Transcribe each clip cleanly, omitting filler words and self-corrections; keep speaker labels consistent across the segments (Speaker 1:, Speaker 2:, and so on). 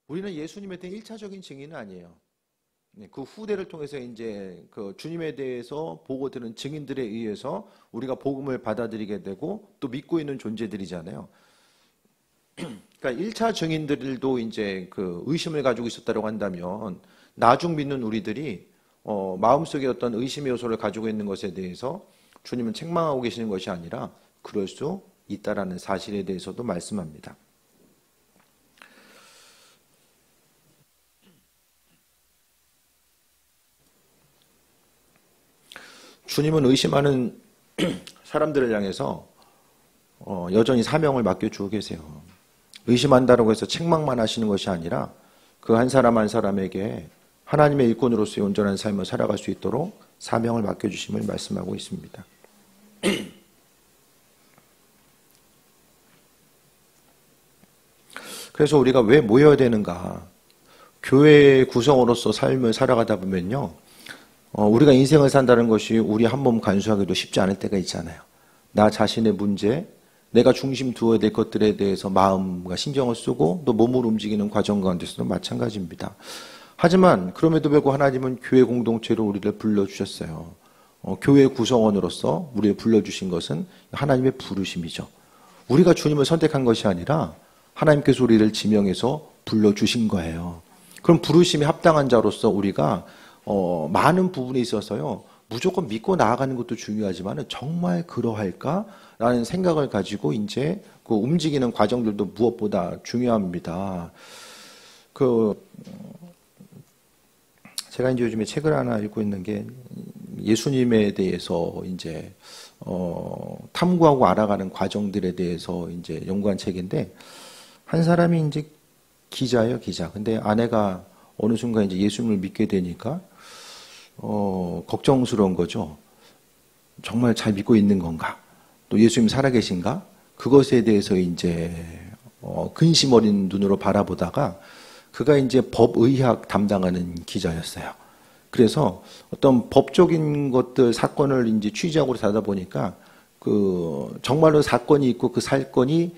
Speaker 1: 우리는 예수님에 대한 1차적인 증인은 아니에요. 그 후대를 통해서 이제 그 주님에 대해서 보고 들은 증인들에 의해서 우리가 복음을 받아들이게 되고 또 믿고 있는 존재들이잖아요. 그러니까 1차 증인들도 이제 그 의심을 가지고 있었다고 한다면 나중 믿는 우리들이 마음속에 어떤 의심의 요소를 가지고 있는 것에 대해서 주님은 책망하고 계시는 것이 아니라 그럴 수 있다라는 사실에 대해서도 말씀합니다. 주님은 의심하는 사람들을 향해서 여전히 사명을 맡겨주고 계세요. 의심한다고 해서 책망만 하시는 것이 아니라 그 한 사람 한 사람에게 하나님의 일꾼으로서의 온전한 삶을 살아갈 수 있도록 사명을 맡겨주심을 말씀하고 있습니다. 그래서 우리가 왜 모여야 되는가? 교회의 구성으로서 삶을 살아가다 보면요. 우리가 인생을 산다는 것이 우리 한 몸 간수하기도 쉽지 않을 때가 있잖아요. 나 자신의 문제, 내가 중심 두어야 될 것들에 대해서 마음과 신경을 쓰고 또 몸을 움직이는 과정 가운데서도 마찬가지입니다. 하지만 그럼에도 불구하고 하나님은 교회 공동체로 우리를 불러주셨어요. 교회 구성원으로서 우리를 불러주신 것은 하나님의 부르심이죠. 우리가 주님을 선택한 것이 아니라 하나님께서 우리를 지명해서 불러주신 거예요. 그럼 부르심이 합당한 자로서 우리가 많은 부분에 있어서요. 무조건 믿고 나아가는 것도 중요하지만 정말 그러할까라는 생각을 가지고 이제 그 움직이는 과정들도 무엇보다 중요합니다. 제가 이제 요즘에 책을 하나 읽고 있는 게 예수님에 대해서 이제 탐구하고 알아가는 과정들에 대해서 이제 연구한 책인데 한 사람이 이제 기자예요, 기자. 근데 아내가 어느 순간 이제 예수님을 믿게 되니까 걱정스러운 거죠. 정말 잘 믿고 있는 건가? 또 예수님 살아계신가? 그것에 대해서 이제 근심 어린 눈으로 바라보다가 그가 이제 법의학 담당하는 기자였어요. 그래서 어떤 법적인 것들 사건을 이제 취재하고 하다 보니까 정말로 사건이 있고 그 사건이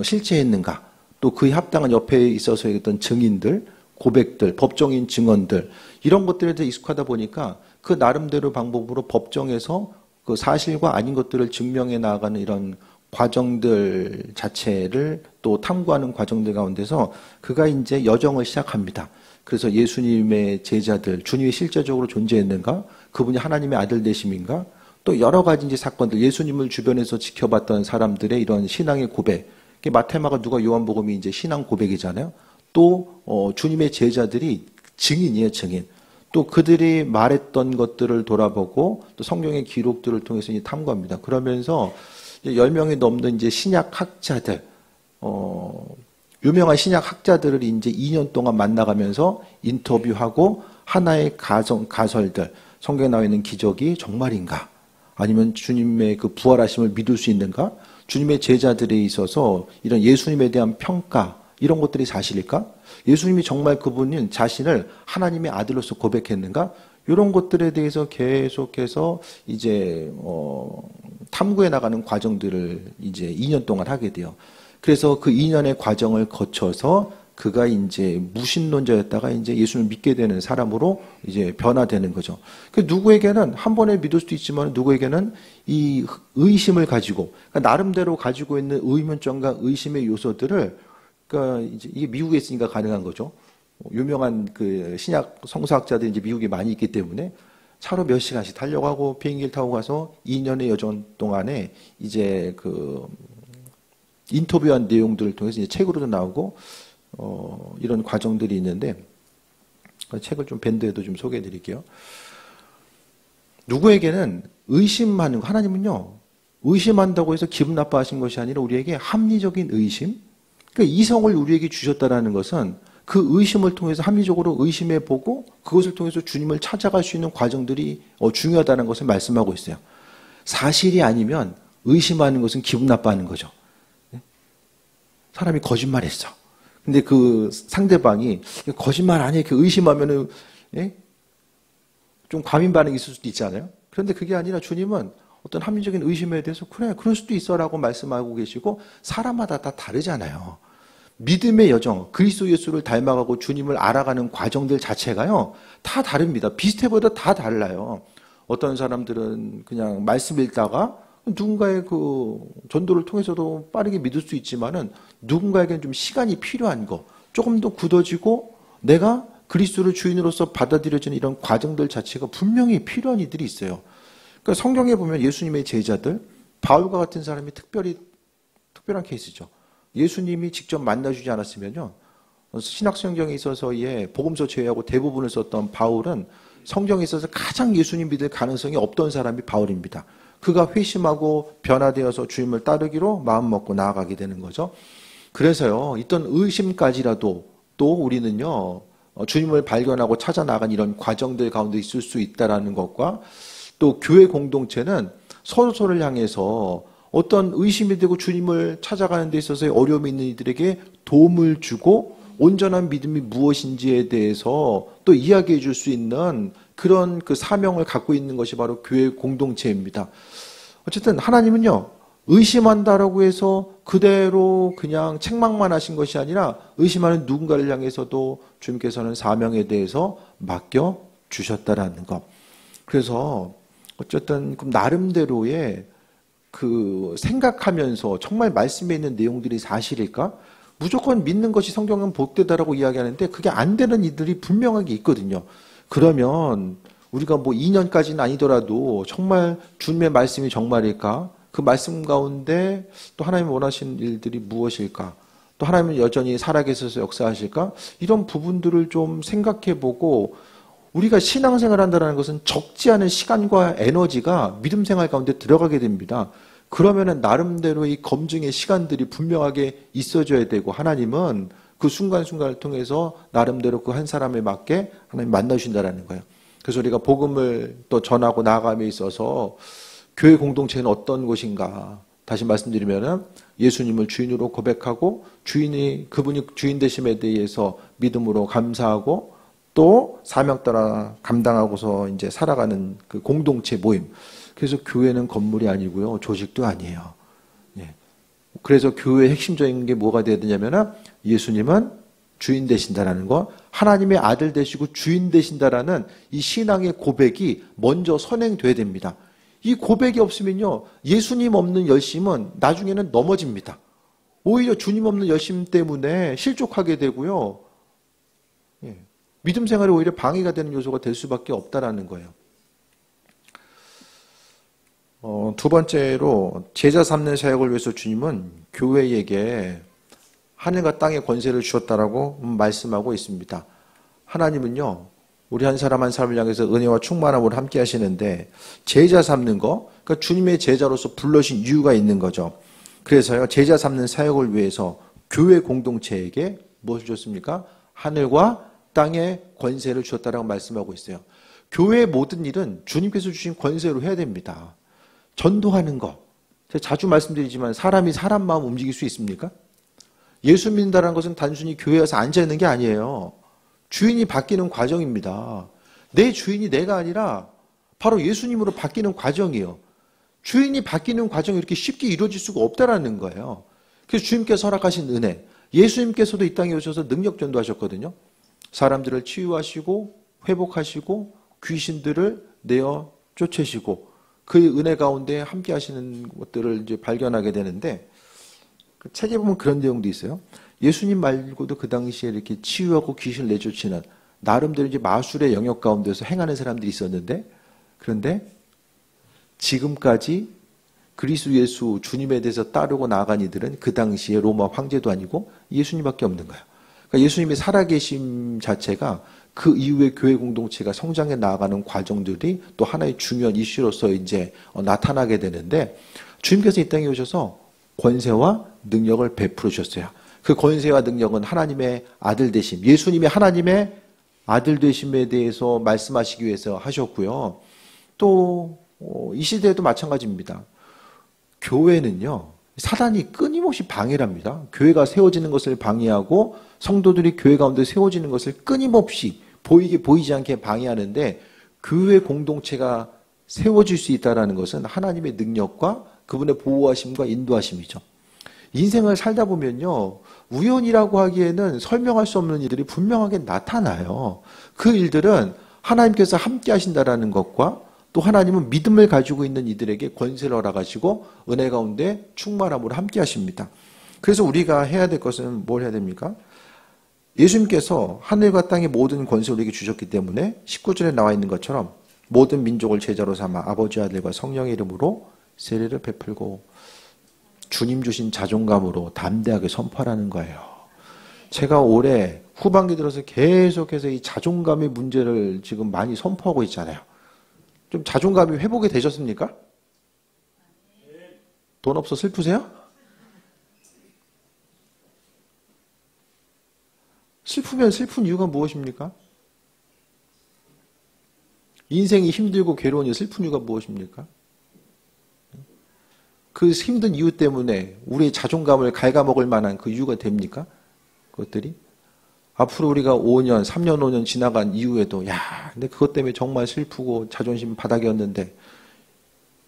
Speaker 1: 실체했는가? 또 그에 합당한 옆에 있어서의 어떤 증인들, 고백들, 법정인 증언들 이런 것들에 대해 익숙하다 보니까 그 나름대로 방법으로 법정에서 그 사실과 아닌 것들을 증명해 나가는 이런 과정들 자체를 또 탐구하는 과정들 가운데서 그가 이제 여정을 시작합니다. 그래서 예수님의 제자들, 주님이 실제적으로 존재했는가? 그분이 하나님의 아들 되심인가? 또 여러 가지 이제 사건들, 예수님을 주변에서 지켜봤던 사람들의 이런 신앙의 고백. 마태마가 누가 요한복음이 이제 신앙 고백이잖아요. 또 주님의 제자들이 증인이에요, 증인. 또 그들이 말했던 것들을 돌아보고 또 성경의 기록들을 통해서 이제 탐구합니다. 그러면서 10명이 넘는 이제 신약 학자들, 유명한 신약 학자들을 이제 2년 동안 만나가면서 인터뷰하고 하나의 가설들, 성경에 나와 있는 기적이 정말인가? 아니면 주님의 그 부활하심을 믿을 수 있는가? 주님의 제자들에 있어서 이런 예수님에 대한 평가, 이런 것들이 사실일까? 예수님이 정말 그분은 자신을 하나님의 아들로서 고백했는가? 이런 것들에 대해서 계속해서 이제 탐구해 나가는 과정들을 이제 2년 동안 하게 돼요. 그래서 그 2년의 과정을 거쳐서 그가 이제 무신론자였다가 이제 예수를 믿게 되는 사람으로 이제 변화되는 거죠. 그 누구에게는 한 번에 믿을 수도 있지만 누구에게는 이 의심을 가지고 그러니까 나름대로 가지고 있는 의문점과 의심의 요소들을 그러니까 이제 이게 미국에 있으니까 가능한 거죠. 유명한 그 신약 성서학자들이 이제 미국에 많이 있기 때문에 차로 몇 시간씩 달려가고 비행기를 타고 가서 2년의 여정 동안에 이제 그 인터뷰한 내용들을 통해서 이제 책으로도 나오고 이런 과정들이 있는데 그 책을 좀 밴드에도 좀 소개해 드릴게요. 누구에게는 의심하는 거, 하나님은요 의심한다고 해서 기분 나빠하신 것이 아니라 우리에게 합리적인 의심, 그러니까 이성을 우리에게 주셨다라는 것은 그 의심을 통해서 합리적으로 의심해 보고 그것을 통해서 주님을 찾아갈 수 있는 과정들이 중요하다는 것을 말씀하고 있어요. 사실이 아니면 의심하는 것은 기분 나빠하는 거죠. 사람이 거짓말했어. 근데 그 상대방이 거짓말 아니야 이렇게 의심하면은 좀 과민 반응이 있을 수도 있잖아요. 그런데 그게 아니라 주님은 어떤 합리적인 의심에 대해서 그래 그럴 수도 있어라고 말씀하고 계시고 사람마다 다 다르잖아요. 믿음의 여정, 그리스도 예수를 닮아가고 주님을 알아가는 과정들 자체가요, 다 다릅니다. 비슷해보다 다 달라요. 어떤 사람들은 그냥 말씀 읽다가 누군가의 그 전도를 통해서도 빠르게 믿을 수 있지만은 누군가에게는 좀 시간이 필요한 거, 조금 더 굳어지고 내가 그리스도를 주인으로서 받아들여지는 이런 과정들 자체가 분명히 필요한 이들이 있어요. 그러니까 성경에 보면 예수님의 제자들, 바울과 같은 사람이 특별한 케이스죠. 예수님이 직접 만나주지 않았으면요, 신약성경에 있어서의 복음서 제외하고 대부분을 썼던 바울은 성경에 있어서 가장 예수님 믿을 가능성이 없던 사람이 바울입니다. 그가 회심하고 변화되어서 주님을 따르기로 마음먹고 나아가게 되는 거죠. 그래서요, 있던 의심까지라도 또 우리는요, 주님을 발견하고 찾아 나간 이런 과정들 가운데 있을 수 있다라는 것과, 또 교회 공동체는 서로를 향해서 어떤 의심이 되고 주님을 찾아가는 데 있어서의 어려움이 있는 이들에게 도움을 주고 온전한 믿음이 무엇인지에 대해서 또 이야기해 줄 수 있는 그런 그 사명을 갖고 있는 것이 바로 교회 공동체입니다. 어쨌든 하나님은요, 의심한다라고 해서 그대로 그냥 책망만 하신 것이 아니라 의심하는 누군가를 향해서도 주님께서는 사명에 대해서 맡겨 주셨다라는 것. 그래서 어쨌든 나름대로의 그 생각하면서 정말 말씀에 있는 내용들이 사실일까? 무조건 믿는 것이 성경은 복되다라고 이야기하는데 그게 안 되는 이들이 분명하게 있거든요. 그러면 우리가 뭐 2년까지는 아니더라도 정말 주님의 말씀이 정말일까? 그 말씀 가운데 또 하나님이 원하시는 일들이 무엇일까? 또 하나님은 여전히 살아계셔서 역사하실까? 이런 부분들을 좀 생각해보고, 우리가 신앙생활 한다는 것은 적지 않은 시간과 에너지가 믿음 생활 가운데 들어가게 됩니다. 그러면은 나름대로 이 검증의 시간들이 분명하게 있어줘야 되고, 하나님은 그 순간순간을 통해서 나름대로 그 한 사람에 맞게 하나님 만나주신다는 거예요. 그래서 우리가 복음을 또 전하고 나아감에 있어서 교회 공동체는 어떤 곳인가? 다시 말씀드리면은 예수님을 주인으로 고백하고 그분이 주인 되심에 대해서 믿음으로 감사하고 또 사명 따라 감당하고서 이제 살아가는 그 공동체 모임. 그래서 교회는 건물이 아니고요, 조직도 아니에요. 예. 그래서 교회의 핵심적인 게 뭐가 되어야 되냐면은 예수님은 주인 되신다라는 거, 하나님의 아들 되시고 주인 되신다라는 이 신앙의 고백이 먼저 선행돼야 됩니다. 이 고백이 없으면요, 예수님 없는 열심은 나중에는 넘어집니다. 오히려 주님 없는 열심 때문에 실족하게 되고요, 예. 믿음 생활이 오히려 방해가 되는 요소가 될 수밖에 없다라는 거예요. 두 번째로 제자 삼는 사역을 위해서 주님은 교회에게 하늘과 땅의 권세를 주셨다라고 말씀하고 있습니다. 하나님은요, 우리 한 사람 한 사람을 향해서 은혜와 충만함으로 함께 하시는데, 제자 삼는 거, 그러니까 주님의 제자로서 불러신 이유가 있는 거죠. 그래서요, 제자 삼는 사역을 위해서 교회 공동체에게 무엇을 줬습니까? 하늘과 땅의 권세를 주셨다라고 말씀하고 있어요. 교회의 모든 일은 주님께서 주신 권세로 해야 됩니다. 전도하는 거, 제가 자주 말씀드리지만 사람이 사람 마음 움직일 수 있습니까? 예수 믿는다는 것은 단순히 교회에 와서 앉아있는 게 아니에요. 주인이 바뀌는 과정입니다. 내 주인이 내가 아니라 바로 예수님으로 바뀌는 과정이에요. 주인이 바뀌는 과정이 이렇게 쉽게 이루어질 수가 없다라는 거예요. 그래서 주님께서 허락하신 은혜, 예수님께서도 이 땅에 오셔서 능력 전도하셨거든요. 사람들을 치유하시고 회복하시고 귀신들을 내어 쫓으시고 그의 은혜 가운데 함께 하시는 것들을 이제 발견하게 되는데, 그 책에 보면 그런 내용도 있어요. 예수님 말고도 그 당시에 이렇게 치유하고 귀신을 내쫓는 나름대로 이제 마술의 영역 가운데서 행하는 사람들이 있었는데, 그런데 지금까지 그리스도 예수 주님에 대해서 따르고 나아간 이들은 그 당시에 로마 황제도 아니고 예수님밖에 없는 거예요. 그러니까 예수님의 살아계심 자체가 그 이후에 교회 공동체가 성장해 나아가는 과정들이 또 하나의 중요한 이슈로서 이제 나타나게 되는데, 주님께서 이 땅에 오셔서 권세와 능력을 베풀어 주셨어요. 그 권세와 능력은 하나님의 아들 되심, 예수님의 하나님의 아들 되심에 대해서 말씀하시기 위해서 하셨고요. 또 이 시대에도 마찬가지입니다. 교회는요, 사단이 끊임없이 방해를 합니다. 교회가 세워지는 것을 방해하고 성도들이 교회 가운데 세워지는 것을 끊임없이 보이지 않게 방해하는데, 교회 공동체가 세워질 수 있다는 것은 하나님의 능력과 그분의 보호하심과 인도하심이죠. 인생을 살다 보면요, 우연이라고 하기에는 설명할 수 없는 일들이 분명하게 나타나요. 그 일들은 하나님께서 함께 하신다라는 것과 또 하나님은 믿음을 가지고 있는 이들에게 권세를 허락하시고 은혜 가운데 충만함으로 함께 하십니다. 그래서 우리가 해야 될 것은 뭘 해야 됩니까? 예수님께서 하늘과 땅의 모든 권세를 우리에게 주셨기 때문에 19절에 나와 있는 것처럼 모든 민족을 제자로 삼아 아버지 아들과 성령의 이름으로 세례를 베풀고 주님 주신 자존감으로 담대하게 선포하라는 거예요. 제가 올해 후반기 들어서 계속해서 이 자존감의 문제를 지금 많이 선포하고 있잖아요. 좀 자존감이 회복이 되셨습니까? 돈 없어 슬프세요? 슬프면 슬픈 이유가 무엇입니까? 인생이 힘들고 괴로우니 슬픈 이유가 무엇입니까? 그 힘든 이유 때문에 우리의 자존감을 갉아먹을 만한 그 이유가 됩니까? 그것들이? 앞으로 우리가 5년, 3년, 5년 지나간 이후에도 근데 그것 때문에 정말 슬프고 자존심 바닥이었는데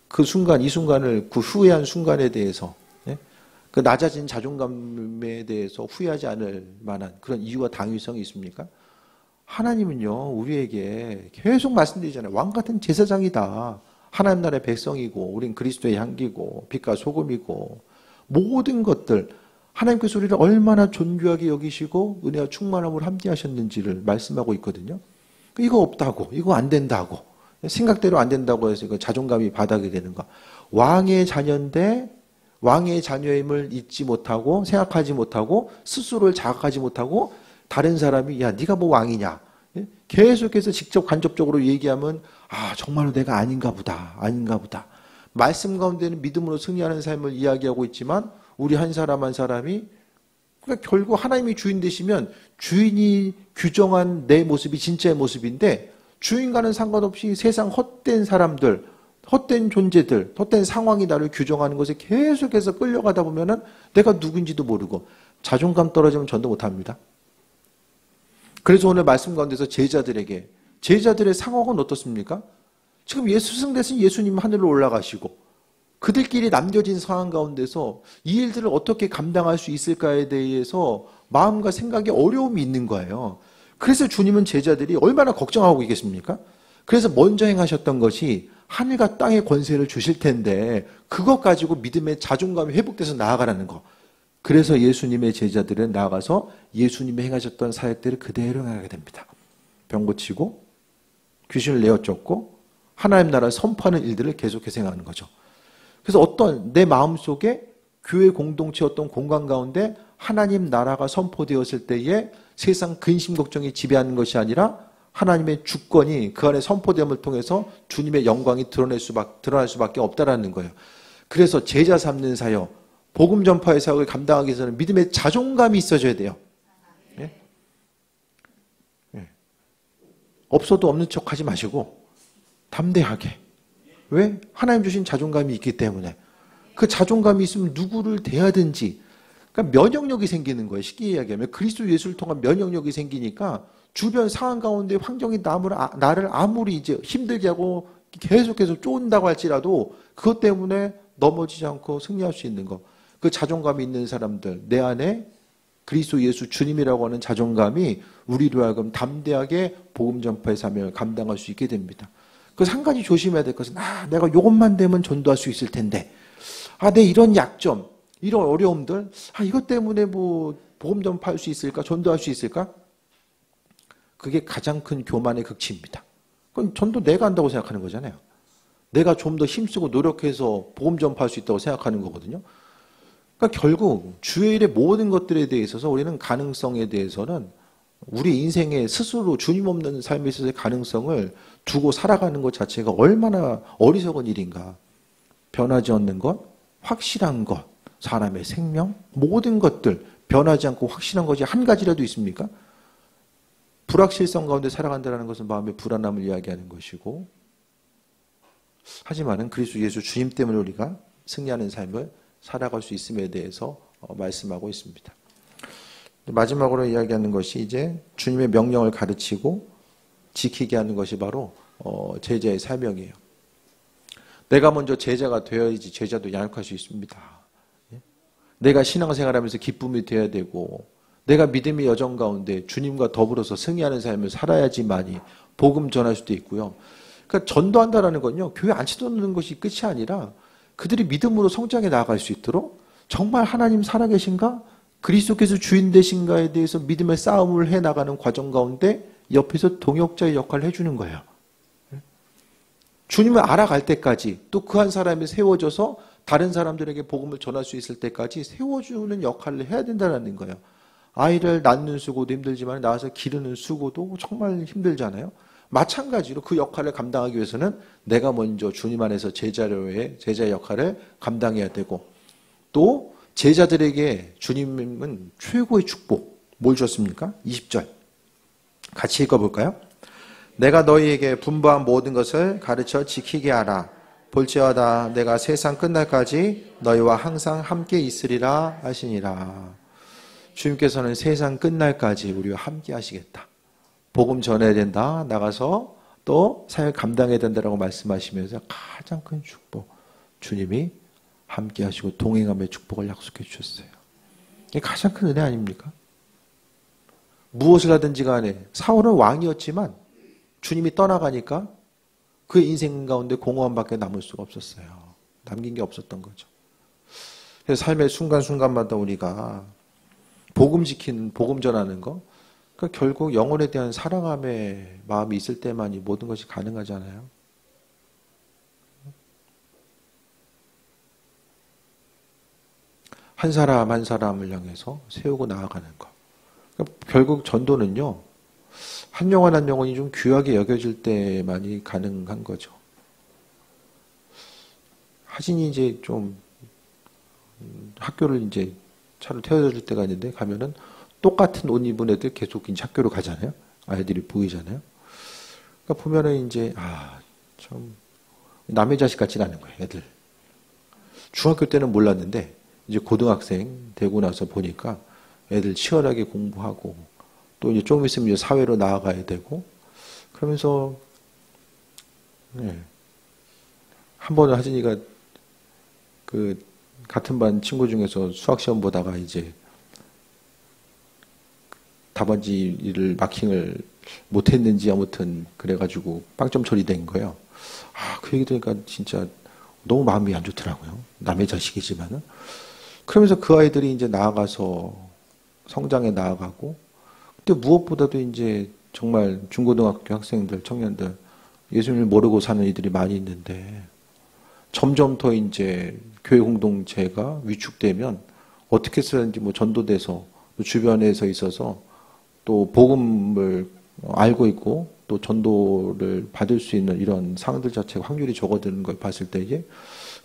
Speaker 1: 그 순간, 이 순간을 그 후회한 순간에 대해서 그 낮아진 자존감에 대해서 후회하지 않을 만한 그런 이유와 당위성이 있습니까? 하나님은요, 우리에게 계속 말씀드리잖아요. 왕같은 제사장이다. 하나님 나라의 백성이고 우린 그리스도의 향기고 빛과 소금이고 모든 것들 하나님께서 우리를 얼마나 존귀하게 여기시고 은혜와 충만함으로 함께 하셨는지를 말씀하고 있거든요. 이거 없다고, 이거 안 된다고, 생각대로 안 된다고 해서 이거 자존감이 바닥이 되는 거. 왕의 자녀인데 왕의 자녀임을 잊지 못하고 생각하지 못하고 스스로를 자각하지 못하고 다른 사람이 네가 뭐 왕이냐 계속해서 직접 간접적으로 얘기하면 정말로 내가 아닌가 보다. 말씀 가운데는 믿음으로 승리하는 삶을 이야기하고 있지만 우리 한 사람 한 사람이 그러니까 결국 하나님이 주인 되시면 주인이 규정한 내 모습이 진짜의 모습인데 주인과는 상관없이 세상 헛된 사람들, 헛된 존재들, 헛된 상황이 나를 규정하는 것에 계속해서 끌려가다 보면은 내가 누군지도 모르고 자존감 떨어지면 전도 못합니다. 그래서 오늘 말씀 가운데서 제자들의 상황은 어떻습니까? 지금 스승되신 예수님 하늘로 올라가시고 그들끼리 남겨진 상황 가운데서 이 일들을 어떻게 감당할 수 있을까에 대해서 마음과 생각에 어려움이 있는 거예요. 그래서 주님은 제자들이 얼마나 걱정하고 있겠습니까? 그래서 먼저 행하셨던 것이 하늘과 땅의 권세를 주실 텐데 그것 가지고 믿음의 자존감이 회복돼서 나아가라는 거. 그래서 예수님의 제자들은 나아가서 예수님이 행하셨던 사역들을 그대로 행하게 됩니다. 병 고치고 귀신을 내어 쫓고 하나님 나라를 선포하는 일들을 계속해서 행하는 거죠. 그래서 어떤 내 마음속에 교회 공동체 어떤 공간 가운데 하나님 나라가 선포되었을 때에 세상 근심 걱정이 지배하는 것이 아니라 하나님의 주권이 그 안에 선포됨을 통해서 주님의 영광이 드러날 수밖에 없다라는 거예요. 그래서 제자 삼는 사역, 복음 전파의 사역을 감당하기 위해서는 믿음의 자존감이 있어져야 돼요. 예? 예. 없어도 없는 척 하지 마시고 담대하게. 왜? 하나님 주신 자존감이 있기 때문에. 그 자존감이 있으면 누구를 대하든지 그러니까 면역력이 생기는 거예요. 쉽게 이야기하면 그리스도 예수를 통한 면역력이 생기니까 주변 상황 가운데 환경이 나를 아무리 이제 힘들게 하고 계속해서 쫓는다고 할지라도 그것 때문에 넘어지지 않고 승리할 수 있는 거. 그 자존감이 있는 사람들, 내 안에 그리스도 예수 주님이라고 하는 자존감이 우리로 하여금 담대하게 복음 전파의 사명을 감당할 수 있게 됩니다. 그래서 한 가지 조심해야 될 것은 내가 이것만 되면 전도할 수 있을 텐데 내 이런 약점, 이런 어려움들 이것 때문에 뭐 복음 전파할 수 있을까? 전도할 수 있을까? 그게 가장 큰 교만의 극치입니다. 그건 전도 내가 한다고 생각하는 거잖아요. 내가 좀 더 힘쓰고 노력해서 복음 전파할 수 있다고 생각하는 거거든요. 그러니까 결국 주의 일의 모든 것들에 대해서 우리는 가능성에 대해서는 우리 인생에 스스로 주님 없는 삶에 있어서의 가능성을 두고 살아가는 것 자체가 얼마나 어리석은 일인가. 변하지 않는 것, 확실한 것, 사람의 생명, 모든 것들 변하지 않고 확실한 것이 한 가지라도 있습니까? 불확실성 가운데 살아간다는 것은 마음의 불안함을 이야기하는 것이고 하지만은 그리스도 예수 주님 때문에 우리가 승리하는 삶을 살아갈 수 있음에 대해서 말씀하고 있습니다. 마지막으로 이야기하는 것이 이제 주님의 명령을 가르치고 지키게 하는 것이 바로 제자의 사명이에요. 내가 먼저 제자가 되어야지 제자도 양육할 수 있습니다. 내가 신앙생활하면서 기쁨이 되어야 되고 내가 믿음의 여정 가운데 주님과 더불어서 승리하는 삶을 살아야지만이 복음 전할 수도 있고요. 그러니까 전도한다라는 건요, 교회 앉혀놓는 것이 끝이 아니라 그들이 믿음으로 성장해 나아갈 수 있도록 정말 하나님 살아계신가? 그리스도께서 주인 되신가에 대해서 믿음의 싸움을 해나가는 과정 가운데 옆에서 동역자의 역할을 해주는 거예요. 주님을 알아갈 때까지 또 그 한 사람이 세워져서 다른 사람들에게 복음을 전할 수 있을 때까지 세워주는 역할을 해야 된다는 거예요. 아이를 낳는 수고도 힘들지만 낳아서 기르는 수고도 정말 힘들잖아요. 마찬가지로 그 역할을 감당하기 위해서는 내가 먼저 주님 안에서 제자의 역할을 감당해야 되고 또 제자들에게 주님은 최고의 축복 뭘 주셨습니까? 20절 같이 읽어볼까요? 내가 너희에게 분부한 모든 것을 가르쳐 지키게 하라. 볼지어다 내가 세상 끝날까지 너희와 항상 함께 있으리라 하시니라. 주님께서는 세상 끝날까지 우리와 함께 하시겠다. 복음 전해야 된다. 나가서 또 사역을 감당해야 된다라고 말씀하시면서 가장 큰 축복. 주님이 함께 하시고 동행함의 축복을 약속해 주셨어요. 이게 가장 큰 은혜 아닙니까? 무엇을 하든지 간에 사울은 왕이었지만 주님이 떠나가니까 그의 인생 가운데 공허함밖에 남을 수가 없었어요. 남긴 게 없었던 거죠. 그래서 삶의 순간순간마다 우리가 복음 지키는, 복음 전하는 거, 그러니까 결국 영혼에 대한 사랑함의 마음이 있을 때만이 모든 것이 가능하잖아요. 한 사람 한 사람을 향해서 세우고 나아가는 거. 그러니까 결국 전도는요, 한 영혼 한 영혼이 좀 귀하게 여겨질 때만이 가능한 거죠. 하진이 이제 좀 학교를 이제 차로 태워다 줄 때가 있는데 가면은 똑같은 옷 입은 애들 계속 이제 학교로 가잖아요. 아이들이 보이잖아요. 그러니까 보면은 이제 참 남의 자식 같지는 않은 거예요, 애들. 중학교 때는 몰랐는데 이제 고등학생 되고 나서 보니까 애들 치열하게 공부하고 또 이제 조금 있으면 이제 사회로 나아가야 되고 그러면서 한 번은 하진이가 그 같은 반 친구 중에서 수학 시험 보다가 이제 답안지를 마킹을 못했는지 아무튼 그래가지고 빵점 처리된 거예요. 그 얘기 들으니까 진짜 너무 마음이 안 좋더라고요. 남의 자식이지만은. 그러면서 그 아이들이 이제 나아가서 성장해 나아가고 근데 무엇보다도 이제 정말 중고등학교 학생들, 청년들 예수님을 모르고 사는 이들이 많이 있는데 점점 더 이제 교회 공동체가 위축되면 어떻게 쓰는지 뭐 전도돼서 주변에서 있어서 또 복음을 알고 있고 또 전도를 받을 수 있는 이런 상황들 자체가 확률이 적어드는 걸 봤을 때에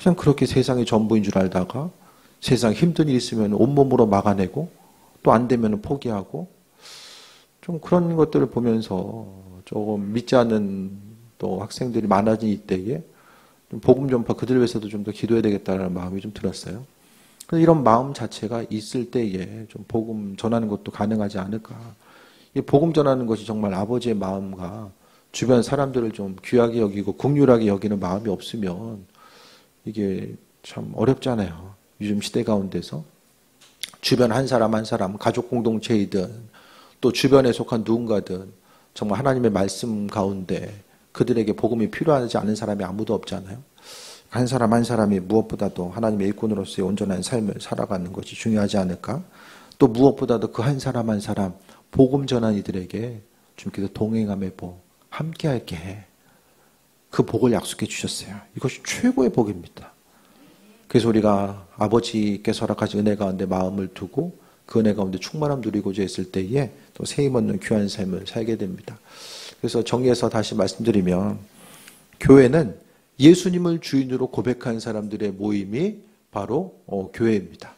Speaker 1: 그냥 그렇게 세상이 전부인 줄 알다가 세상 힘든 일 있으면 온몸으로 막아내고 또 안 되면 포기하고 좀 그런 것들을 보면서 조금 믿지 않는 또 학생들이 많아진 이때에 좀 복음 전파 그들을 위해서도 좀 더 기도해야 되겠다는 마음이 좀 들었어요. 그래서 이런 마음 자체가 있을 때에 좀 복음 전하는 것도 가능하지 않을까. 이 복음 전하는 것이 정말 아버지의 마음과 주변 사람들을 좀 귀하게 여기고 긍휼하게 여기는 마음이 없으면 이게 참 어렵잖아요. 요즘 시대 가운데서 주변 한 사람 한 사람 가족 공동체이든 또 주변에 속한 누군가든 정말 하나님의 말씀 가운데 그들에게 복음이 필요하지 않은 사람이 아무도 없잖아요. 한 사람 한 사람이 무엇보다도 하나님의 일꾼으로서의 온전한 삶을 살아가는 것이 중요하지 않을까. 또 무엇보다도 그 한 사람 한 사람 복음 전한 이들에게 주님께서 동행함의 복 함께 할게 그 복을 약속해 주셨어요. 이것이 최고의 복입니다. 그래서 우리가 아버지께서 허락하신 은혜 가운데 마음을 두고 그 은혜 가운데 충만함 누리고자 했을 때에 또 세임 얻는 귀한 삶을 살게 됩니다. 그래서 정리해서 다시 말씀드리면 교회는 예수님을 주인으로 고백한 사람들의 모임이 바로 교회입니다.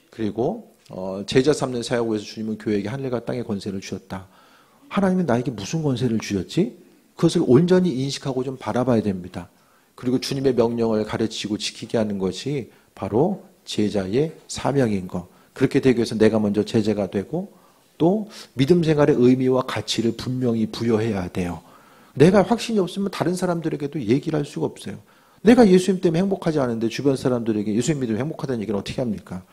Speaker 1: 그리고 제자 삼는 사역을 위해서 주님은 교회에게 하늘과 땅의 권세를 주셨다. 하나님은 나에게 무슨 권세를 주셨지? 그것을 온전히 인식하고 좀 바라봐야 됩니다. 그리고 주님의 명령을 가르치고 지키게 하는 것이 바로 제자의 사명인 것. 그렇게 되기 위해서 내가 먼저 제자가 되고 또 믿음 생활의 의미와 가치를 분명히 부여해야 돼요. 내가 확신이 없으면 다른 사람들에게도 얘기를 할 수가 없어요. 내가 예수님 때문에 행복하지 않은데 주변 사람들에게 예수님 믿으면 행복하다는 얘기를 어떻게 합니까?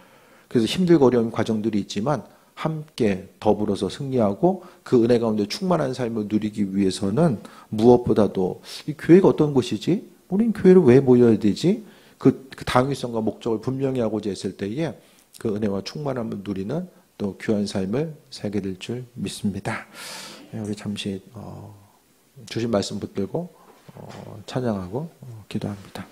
Speaker 1: 그래서 힘들고 어려운 과정들이 있지만 함께 더불어서 승리하고 그 은혜 가운데 충만한 삶을 누리기 위해서는 무엇보다도 이 교회가 어떤 곳이지? 우린 교회를 왜 모여야 되지? 그 당위성과 목적을 분명히 하고자 했을 때에 그 은혜와 충만함을 누리는 또 귀한 삶을 살게 될 줄 믿습니다. 우리 잠시 주신 말씀 붙들고 찬양하고 기도합니다.